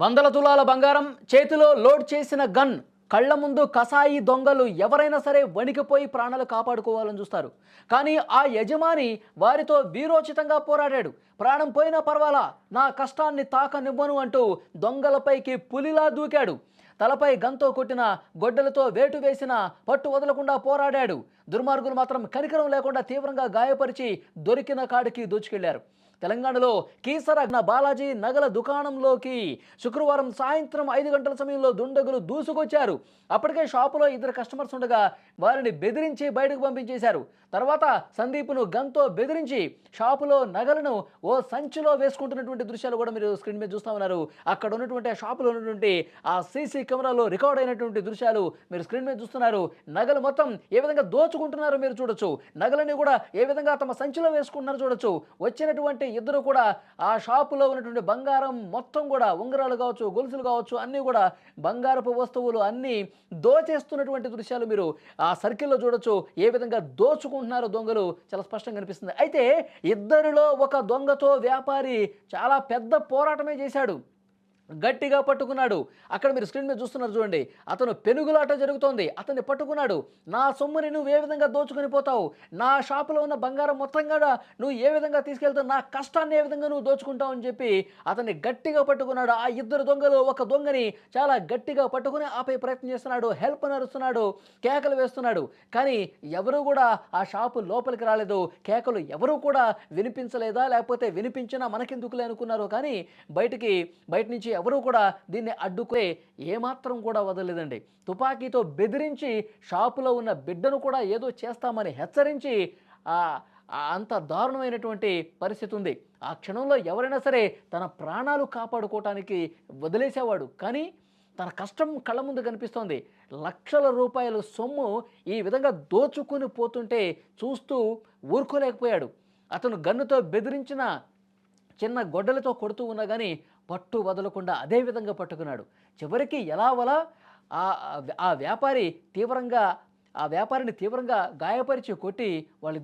వందల తులాల బంగారం చేతిలో లోడ్ చేసిన గన్ కళ్ళ ముందు కసాయి దొంగలు ఎవరైనా సరే వణికిపోయి ప్రాణాలు కాపాడుకోవాలని చూస్తారు. కానీ ఆ యజమాని వారితో వీరోచితంగా పోరాడాడు. ప్రాణం పోయినా పర్వాలా, నా కష్టాన్ని తాకనివ్వను అంటూ దొంగలపైకి పులిలా దూకాడు. తలపై గంతో కొట్టిన, గొడ్డలతో వేటు వేసిన పట్టు వదలకుండా పోరాడాడు. దుర్మార్గులు మాత్రం కనికరం లేకుండా తీవ్రంగా గాయపరిచి దొరికిన కాడికి దోచుకెళ్లారు. తెలంగాణలో కీసర బాలాజీ నగల దుకాణంలోకి శుక్రవారం సాయంత్రం 5 గంటల సమయంలో దుండగులు దూసుకొచ్చారు. అప్పటికే షాపులో 2 కస్టమర్స్ ఉండగా వారిని బెదిరించి బయటకు పంపించేశారు. తర్వాత సందీప్ను గన్తో బెదిరించి షాపులో నగలను ఓ సంచిలో వేసుకుంటున్నటువంటి దృశ్యాలు కూడా మీరు స్క్రీన్ మీద చూస్తూ ఉన్నారు. అక్కడ ఉన్నటువంటి షాపులో ఉన్నటువంటి ఆ సీసీ కెమెరాలో రికార్డ్ అయినటువంటి దృశ్యాలు మీరు స్క్రీన్ మీద చూస్తున్నారు. నగలు మొత్తం ఏ విధంగా దోచుకుంటున్నారో మీరు చూడొచ్చు. నగలని కూడా ఏ విధంగా తమ సంచిలో వేసుకుంటున్నారో చూడొచ్చు. వచ్చినటువంటి ఇద్దరు కూడా ఆ షాపులో ఉన్నటువంటి బంగారం మొత్తం కూడా ఉంగరాలు కావచ్చు, గొలుసులు కావచ్చు, అన్నీ కూడా బంగారపు వస్తువులు అన్నీ దోచేస్తున్నటువంటి దృశ్యాలు మీరు ఆ సర్కిల్లో చూడొచ్చు. ఏ విధంగా దోచుకుంటున్నారో దొంగలు చాలా స్పష్టంగా కనిపిస్తుంది. అయితే ఇద్దరిలో ఒక దొంగతో వ్యాపారి చాలా పెద్ద పోరాటమే చేశాడు. గట్టిగా పట్టుకున్నాడు. అక్కడ మీరు స్క్రీన్ మీద చూస్తున్నారు చూడండి. అతను పెనుగులాట జరుగుతోంది. అతన్ని పట్టుకున్నాడు. నా సొమ్ముని నువ్వు ఏ విధంగా దోచుకొని పోతావు, నా షాపులో ఉన్న బంగారం మొత్తం కూడా నువ్వు ఏ విధంగా తీసుకెళ్తావు, నా కష్టాన్ని ఏ విధంగా నువ్వు దోచుకుంటావు అని చెప్పి అతన్ని గట్టిగా పట్టుకున్నాడు. ఆ ఇద్దరు దొంగలు ఒక దొంగని చాలా గట్టిగా పట్టుకుని ఆపే ప్రయత్నం చేస్తున్నాడు. హెల్ప్ నరుస్తున్నాడు, కేకలు వేస్తున్నాడు. కానీ ఎవరు కూడా ఆ షాపు లోపలికి రాలేదు. కేకలు ఎవరు కూడా వినిపించలేదా, లేకపోతే వినిపించినా మనకెందుకులే అనుకున్నారు. కానీ బయట నుంచి ఎవరు కూడా దీన్ని అడ్డుకునే ఏమాత్రం కూడా వదలలేదండి. తుపాకీతో బెదిరించి షాపులో ఉన్న బిడ్డను కూడా ఏదో చేస్తామని హెచ్చరించి అంత దారుణమైనటువంటి పరిస్థితి ఉంది. ఆ క్షణంలో ఎవరైనా సరే తన ప్రాణాలు కాపాడుకోవటానికి వదిలేసేవాడు. కానీ తన కష్టం కళ్ళ ముందు కనిపిస్తోంది. లక్షల రూపాయల సొమ్ము ఈ విధంగా దోచుకొని పోతుంటే చూస్తూ ఊరుకోలేకపోయాడు. అతను గన్నుతో బెదిరించిన, చిన్న గొడ్డలతో కొడుతూ ఉన్నా కానీ పట్టు వదలకుండా అదే విధంగా పట్టుకున్నాడు. చివరికి ఎలావలా ఆ వ్యాపారిని తీవ్రంగా గాయపరిచి కొట్టి వాళ్ళు